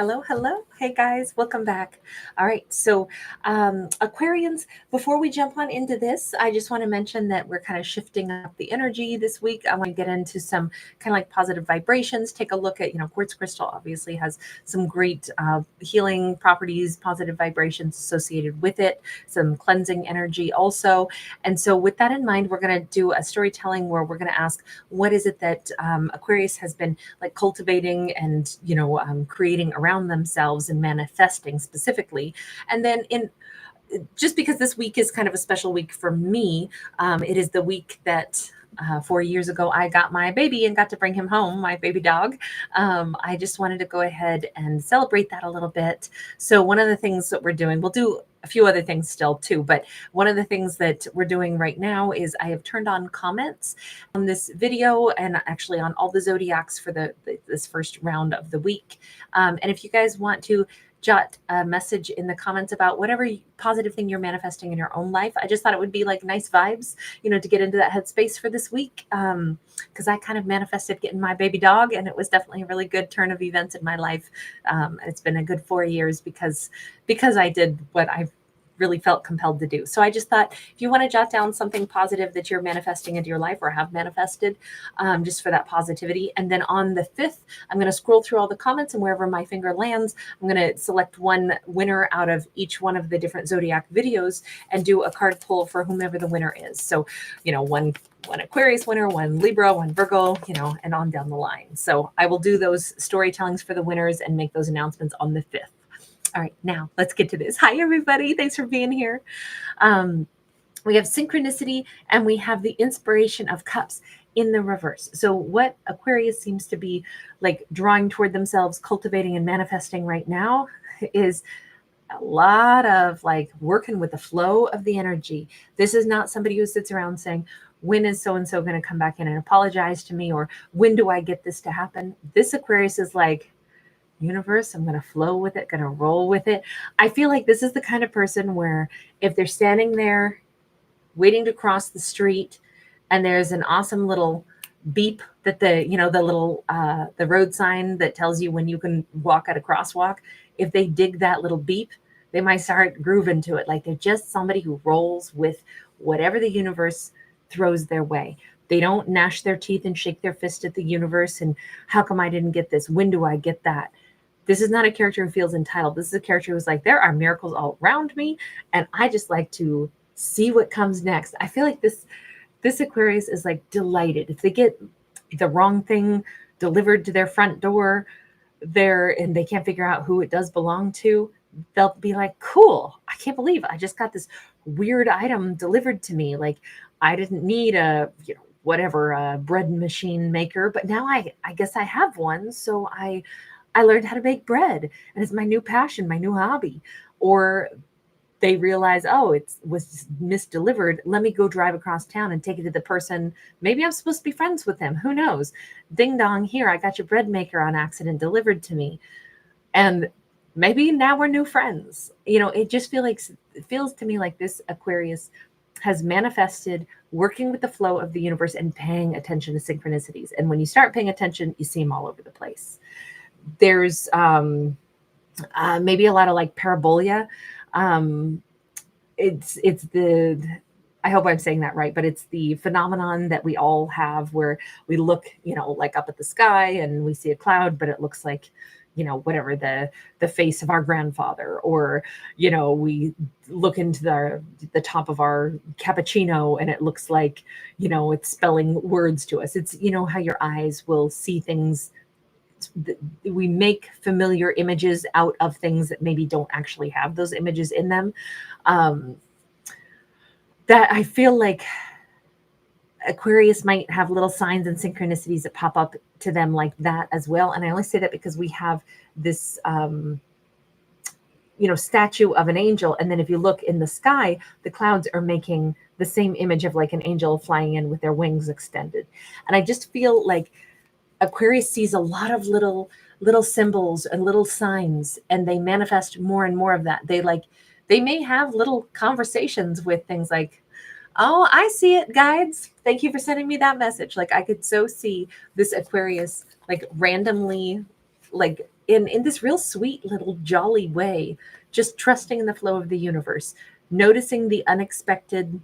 Hello, hello. Hey guys, welcome back. All right, so Aquarians, before we jump on into this, I just want to mention that we're kind of shifting up the energy this week. I want to get into some kind of like positive vibrations. Take a look at, quartz crystal obviously has some great healing properties, positive vibrations associated with it, some cleansing energy also. And so, with that in mind, we're going to do a storytelling where we're going to ask, what is it that Aquarius has been like cultivating and creating around themselves and manifesting specifically. And then in just because this week is kind of a special week for me, it is the week that 4 years ago I got my baby and got to bring him home, my baby dog. I just wanted to go ahead and celebrate that a little bit. So one of the things that we're doing, we'll do a few other things still too, but one of the things that we're doing right now is I have turned on comments on this video and actually on all the zodiacs for this first round of the week. And if you guys want to jot a message in the comments about whatever positive thing you're manifesting in your own life, I just thought it would be like nice vibes, to get into that headspace for this week. Because I kind of manifested getting my baby dog, and it was definitely a really good turn of events in my life. It's been a good 4 years because I did what I really felt compelled to do. So I just thought, if you want to jot down something positive that you're manifesting into your life or have manifested, just for that positivity. And then on the 5th, I'm going to scroll through all the comments, and wherever my finger lands, I'm going to select one winner out of each one of the different zodiac videos and do a card pull for whomever the winner is. So, one Aquarius winner, one Libra, one Virgo, and on down the line. So I will do those storytellings for the winners and make those announcements on the 5th. All right, now let's get to this. Hi, everybody. Thanks for being here. We have synchronicity and we have the inspiration of cups in the reverse. So what Aquarius seems to be like drawing toward themselves, cultivating and manifesting right now is a lot of like working with the flow of the energy. This is not somebody who sits around saying, when is so-and-so going to come back in and apologize to me? Or when do I get this to happen? This Aquarius is like, universe, I'm going to flow with it, going to roll with it. I feel like this is the kind of person where if they're standing there waiting to cross the street and there's an awesome little beep that the little the road sign that tells you when you can walk at a crosswalk, if they dig that little beep, they might start grooving to it. Like they're just somebody who rolls with whatever the universe throws their way. They don't gnash their teeth and shake their fist at the universe and how come I didn't get this? When do I get that? This is not a character who feels entitled. This is a character who's like, there are miracles all around me, and I just like to see what comes next. I feel like this Aquarius is like delighted. If they get the wrong thing delivered to their front door and they can't figure out who it does belong to, they'll be like, cool, I can't believe I just got this weird item delivered to me. Like I didn't need a bread machine maker, but now I guess I have one. So I learned how to bake bread and it's my new passion, my new hobby. Or they realize, oh, it was misdelivered. Let me go drive across town and take it to the person. Maybe I'm supposed to be friends with them. Who knows? Ding dong, here, I got your bread maker on accident delivered to me. And maybe now we're new friends. It just feels to me like this Aquarius has manifested working with the flow of the universe and paying attention to synchronicities. And when you start paying attention, you see them all over the place. There's maybe a lot of like parabolia. It's I hope I'm saying that right, but it's the phenomenon that we all have where we look, like up at the sky and we see a cloud, but it looks like, whatever the face of our grandfather, or, we look into the top of our cappuccino and it looks like, it's spelling words to us. It's, how your eyes will see things. We make familiar images out of things that maybe don't actually have those images in them. That I feel like Aquarius might have little signs and synchronicities that pop up to them like that as well. And I only say that because we have this, statue of an angel. And then if you look in the sky, the clouds are making the same image of like an angel flying in with their wings extended. And I just feel like Aquarius sees a lot of little symbols and little signs, and they manifest more and more of that. They may have little conversations with things like, oh, I see it, guides. Thank you for sending me that message. Like I could so see this Aquarius like randomly like in this real sweet little jolly way, just trusting in the flow of the universe, noticing the unexpected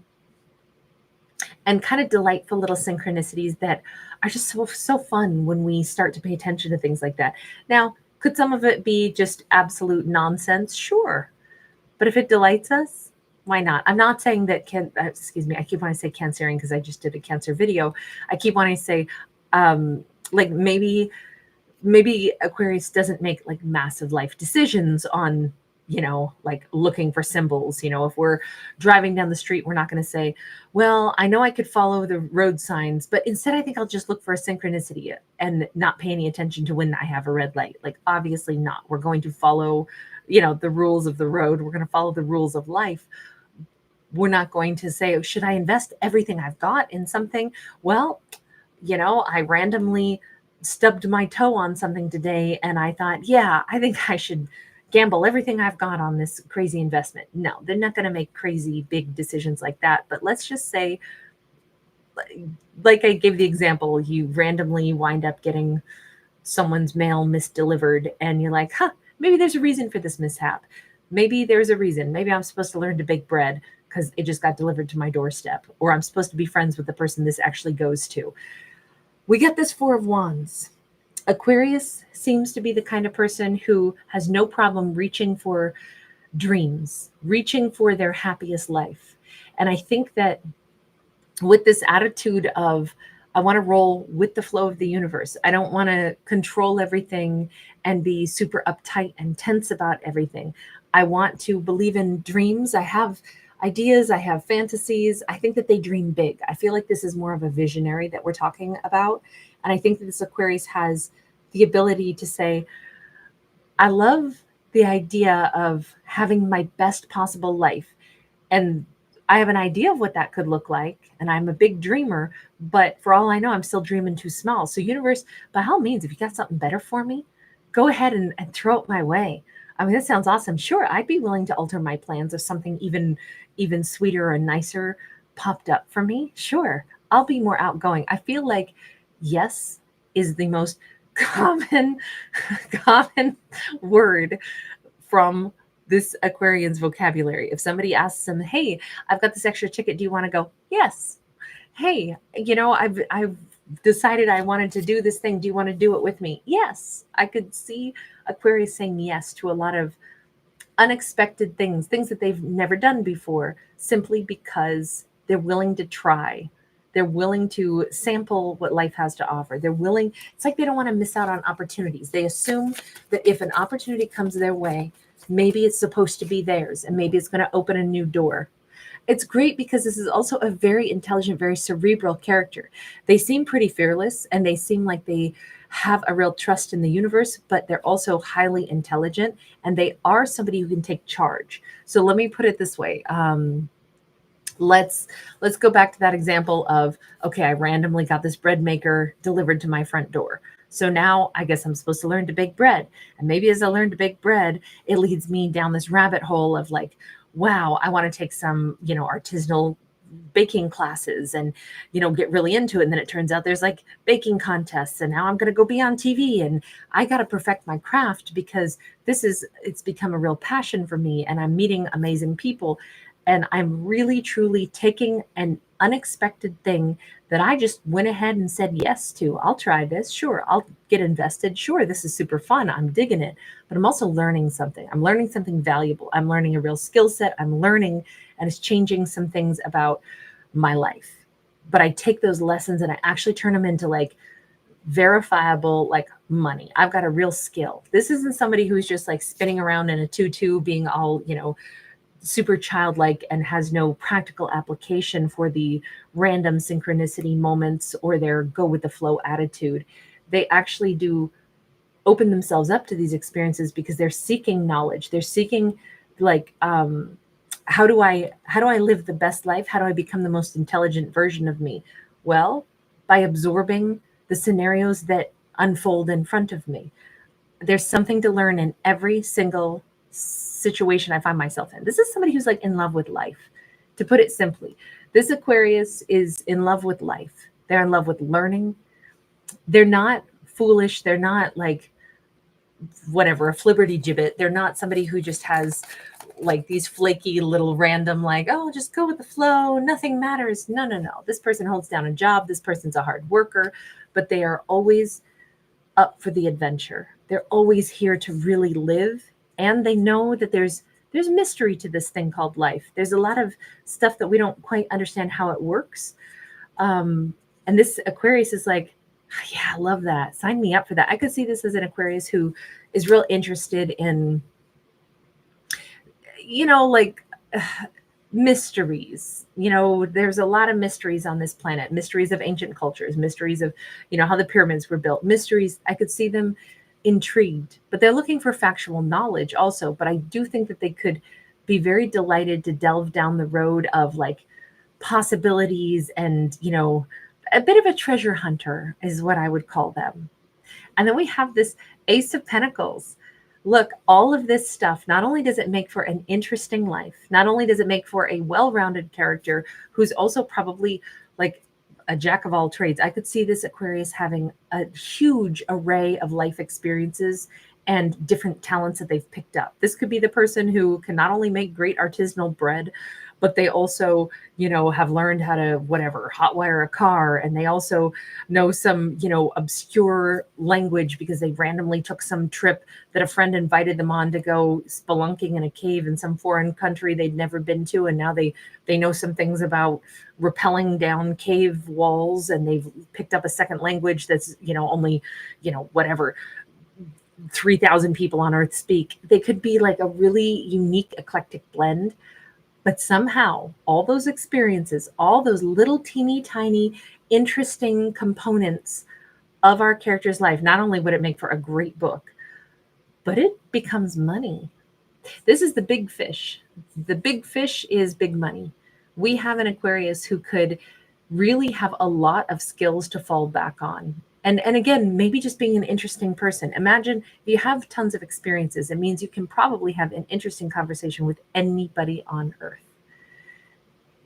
and kind of delightful little synchronicities that are just so fun when we start to pay attention to things like that. Now, could some of it be just absolute nonsense? Sure. But if it delights us, why not? I'm not saying that excuse me, I keep wanting to say Cancerian because I just did a Cancer video. I keep wanting to say like maybe Aquarius doesn't make like massive life decisions on, like looking for symbols. If we're driving down the street, we're not going to say, well, I know I could follow the road signs, but instead I think I'll just look for a synchronicity and not pay any attention to when I have a red light. Like, obviously not. We're going to follow, the rules of the road. We're going to follow the rules of life. We're not going to say, oh, should I invest everything I've got in something? Well, I randomly stubbed my toe on something today and I thought, yeah, I think I should gamble everything I've got on this crazy investment. No, they're not going to make crazy big decisions like that. But let's just say, like I gave the example, you randomly wind up getting someone's mail misdelivered and you're like, maybe there's a reason for this mishap. Maybe there's a reason. Maybe I'm supposed to learn to bake bread because it just got delivered to my doorstep, or I'm supposed to be friends with the person this actually goes to. We get this Four of Wands. Aquarius seems to be the kind of person who has no problem reaching for dreams, reaching for their happiest life. And I think that with this attitude of, I want to roll with the flow of the universe. I don't want to control everything and be super uptight and tense about everything. I want to believe in dreams. I have ideas, I have fantasies. I think that they dream big. I feel like this is more of a visionary that we're talking about. And I think that this Aquarius has the ability to say, I love the idea of having my best possible life. And I have an idea of what that could look like. And I'm a big dreamer, but for all I know, I'm still dreaming too small. So universe, by all means, if you got something better for me, go ahead and throw it my way. I mean, that sounds awesome. Sure, I'd be willing to alter my plans if something even sweeter or nicer popped up for me. Sure, I'll be more outgoing. I feel like yes is the most common word from this Aquarian's vocabulary. If somebody asks them, hey, I've got this extra ticket, do you want to go? Yes. Hey, I've decided I wanted to do this thing. Do you want to do it with me? Yes. I could see Aquarius saying yes to a lot of unexpected things that they've never done before, simply because they're willing to try. They're willing to sample what life has to offer. It's like they don't want to miss out on opportunities. They assume that if an opportunity comes their way, maybe it's supposed to be theirs and maybe it's going to open a new door. It's great because this is also a very intelligent, very cerebral character. They seem pretty fearless and they seem like they have a real trust in the universe, but they're also highly intelligent and they are somebody who can take charge. So let me put it this way. Let's go back to that example of, okay, I randomly got this bread maker delivered to my front door. So now I guess I'm supposed to learn to bake bread. And maybe as I learn to bake bread, it leads me down this rabbit hole of like, wow, I want to take some, artisanal baking classes and, get really into it. And then it turns out there's like baking contests. And now I'm going to go be on TV and I got to perfect my craft because it's become a real passion for me. And I'm meeting amazing people. And I'm really, truly taking an unexpected thing that I just went ahead and said yes to. I'll try this. Sure. I'll get invested. Sure. This is super fun. I'm digging it. But I'm also learning something. I'm learning something valuable. I'm learning a real skill set. I'm learning, and it's changing some things about my life. But I take those lessons and I actually turn them into like verifiable, like money. I've got a real skill. This isn't somebody who's just like spinning around in a tutu being all, super childlike and has no practical application for the random synchronicity moments or their go with the flow attitude. They actually do open themselves up to these experiences because they're seeking knowledge. They're seeking like, how do I live the best life? How do I become the most intelligent version of me? Well, by absorbing the scenarios that unfold in front of me. There's something to learn in every single situation I find myself in. This is somebody who's like in love with life. To put it simply, this Aquarius is in love with life. They're in love with learning. They're not foolish. They're not like whatever, a flibberty gibbet. They're not somebody who just has like these flaky little random, like, oh, just go with the flow, nothing matters. No, no, no. This person holds down a job. This person's a hard worker, but they are always up for the adventure. They're always here to really live. And they know that there's mystery to this thing called life. There's a lot of stuff that we don't quite understand how it works. And this Aquarius is like, yeah, I love that. Sign me up for that. I could see this as an Aquarius who is real interested in, like mysteries. There's a lot of mysteries on this planet, mysteries of ancient cultures, mysteries of, how the pyramids were built, mysteries. I could see them intrigued, but they're looking for factual knowledge also. But I do think that they could be very delighted to delve down the road of like possibilities and, a bit of a treasure hunter is what I would call them. And then we have this Ace of Pentacles. Look, all of this stuff, not only does it make for an interesting life, not only does it make for a well-rounded character who's also probably like a jack of all trades. I could see this Aquarius having a huge array of life experiences and different talents that they've picked up. This could be the person who can not only make great artisanal bread, but they also, have learned how to hotwire a car. And they also know some, obscure language because they randomly took some trip that a friend invited them on to go spelunking in a cave in some foreign country they'd never been to. And now they know some things about rappelling down cave walls, and they've picked up a second language that's, only, 3,000 people on Earth speak. They could be like a really unique, eclectic blend. But somehow all those experiences, all those little teeny tiny interesting components of our character's life, not only would it make for a great book, but it becomes money. This is the big fish. The big fish is big money. We have an Aquarius who could really have a lot of skills to fall back on. And again, maybe just being an interesting person. Imagine if you have tons of experiences, it means you can probably have an interesting conversation with anybody on Earth.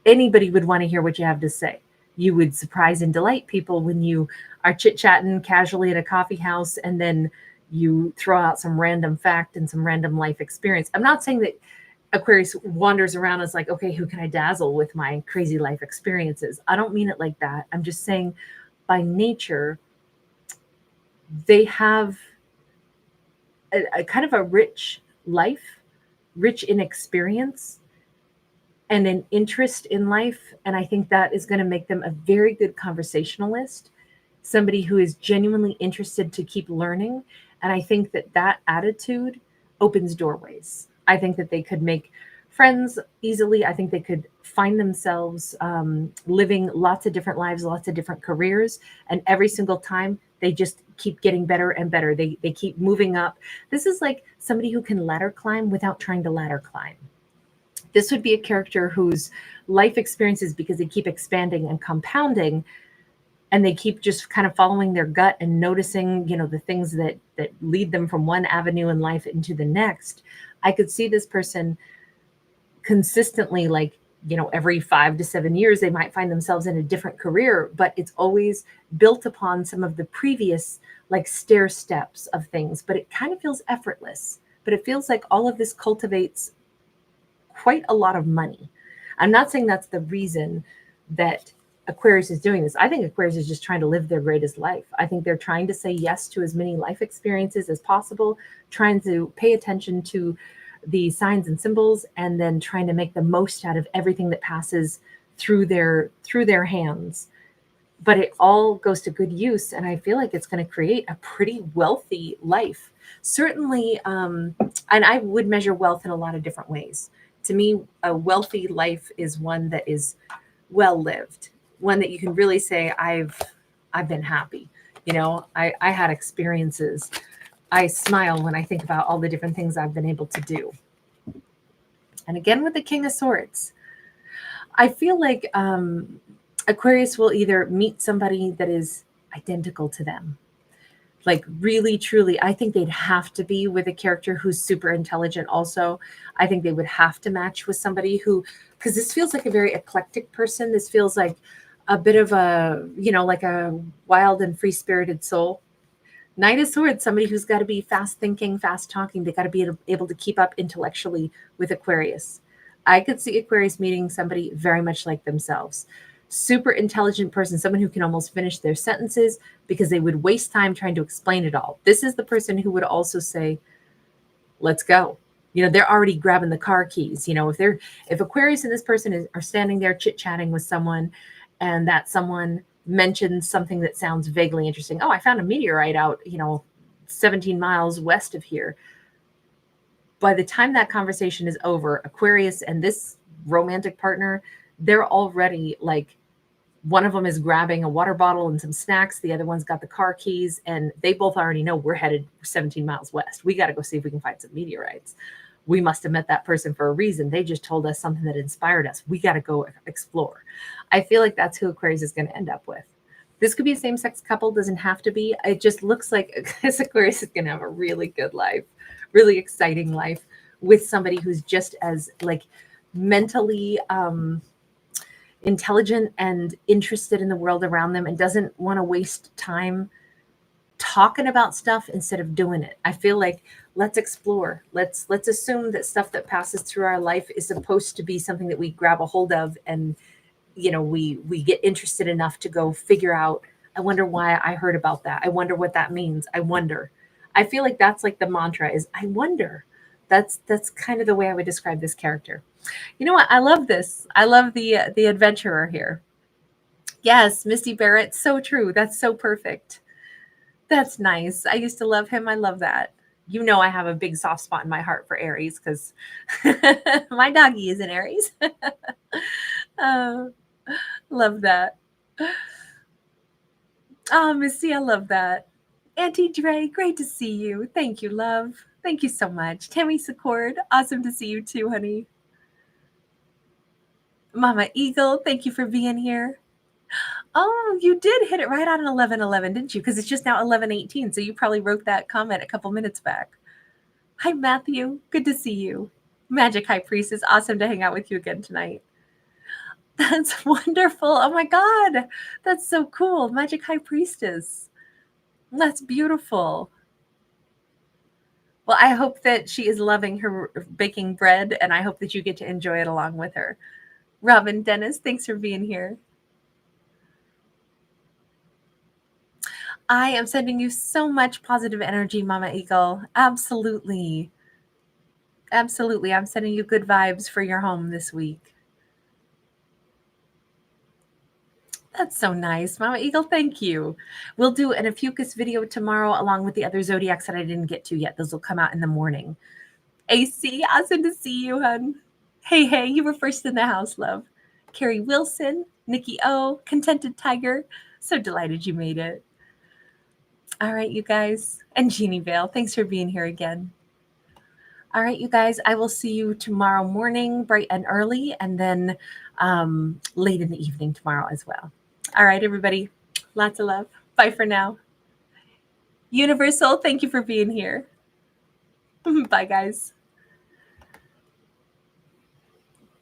Anybody would want to hear what you have to say. You would surprise and delight people when you are chit-chatting casually at a coffee house, and then you throw out some random fact and some random life experience. I'm not saying that Aquarius wanders around as like, okay, who can I dazzle with my crazy life experiences? I don't mean it like that. I'm just saying by nature, they have a kind of a rich life, rich in experience and an interest in life. And I think that is going to make them a very good conversationalist, somebody who is genuinely interested to keep learning. And I think that attitude opens doorways. I think that they could make friends easily. I think they could find themselves living lots of different lives, lots of different careers. And every single time they just keep getting better and better. They keep moving up. This is like somebody who can ladder climb without trying to ladder climb. This would be a character whose life experiences, because they keep expanding and compounding, and they keep just kind of following their gut and noticing, the things that lead them from one avenue in life into the next. I could see this person consistently, like, every 5 to 7 years, they might find themselves in a different career, but it's always built upon some of the previous like stair steps of things, but it kind of feels effortless. But it feels like all of this cultivates quite a lot of money. I'm not saying that's the reason that Aquarius is doing this. I think Aquarius is just trying to live their greatest life. I think they're trying to say yes to as many life experiences as possible, trying to pay attention to the signs and symbols, and then trying to make the most out of everything that passes through their hands. But it all goes to good use, and I feel like it's going to create a pretty wealthy life. Certainly, and I would measure wealth in a lot of different ways. To me, a wealthy life is one that is well lived, one that you can really say, I've been happy. I had experiences. I smile when I think about all the different things I've been able to do. And again, with the King of Swords, I feel like Aquarius will either meet somebody that is identical to them. Like really, truly, I think they'd have to be with a character who's super intelligent also. I think they would have to match with somebody who, because this feels like a very eclectic person. This feels like a bit of a, like a wild and free-spirited soul. Knight of Swords, somebody who's got to be fast thinking, fast talking. They got to be able to keep up intellectually with Aquarius. I could see Aquarius meeting somebody very much like themselves. Super intelligent person, someone who can almost finish their sentences because they would waste time trying to explain it all. This is the person who would also say, let's go. You know, they're already grabbing the car keys. You know, if Aquarius and this person are standing there chit-chatting with someone, and that someone mentions something that sounds vaguely interesting. Oh, I found a meteorite out, 17 miles west of here. By the time that conversation is over, Aquarius and this romantic partner, they're already like, one of them is grabbing a water bottle and some snacks. The other one's got the car keys, and they both already know we're headed 17 miles west. We got to go see if we can find some meteorites. We must have met that person for a reason. They just told us something that inspired us. We got to go explore. I feel like that's who Aquarius is going to end up with. This could be a same-sex couple, doesn't have to be. It just looks like Aquarius is going to have a really good life, really exciting life with somebody who's just as like mentally intelligent and interested in the world around them and doesn't want to waste time talking about stuff instead of doing it. I feel like let's explore. Let's assume that stuff that passes through our life is supposed to be something that we grab a hold of, and we get interested enough to go figure out, I wonder why I heard about that. I wonder what that means. I wonder. I feel like that's like the mantra is I wonder. That's kind of the way I would describe this character. You know what? I love this. I love the adventurer here. Yes, Misty Barrett. So true. That's so perfect. That's nice. I used to love him. I love that. You know, I have a big soft spot in my heart for Aries because my doggy is an Aries. Love that. Oh, Missy, I love that. Auntie Dre, great to see you. Thank you, love. Thank you so much. Tammy Secord, awesome to see you too, honey. Mama Eagle, thank you for being here. Oh, you did hit it right on 11:11, didn't you? Because it's just now 11:18, so you probably wrote that comment a couple minutes back. Hi, Matthew. Good to see you. Magic High Priestess, awesome to hang out with you again tonight. That's wonderful. Oh my God. That's so cool. Magic High Priestess. That's beautiful. Well, I hope that she is loving her baking bread, and I hope that you get to enjoy it along with her. Robin Dennis, thanks for being here. I am sending you so much positive energy, Mama Eagle. Absolutely. Absolutely. I'm sending you good vibes for your home this week. That's so nice, Mama Eagle. Thank you. We'll do an Ophiuchus video tomorrow along with the other zodiacs that I didn't get to yet. Those will come out in the morning. AC, awesome to see you, hun. Hey, you were first in the house, love. Carrie Wilson, Nikki O, Contented Tiger. So delighted you made it. All right, you guys. And Jeannie Vale, thanks for being here again. All right, you guys, I will see you tomorrow morning, bright and early, and then late in the evening tomorrow as well. All right, everybody. Lots of love. Bye for now. Universal, thank you for being here. Bye, guys.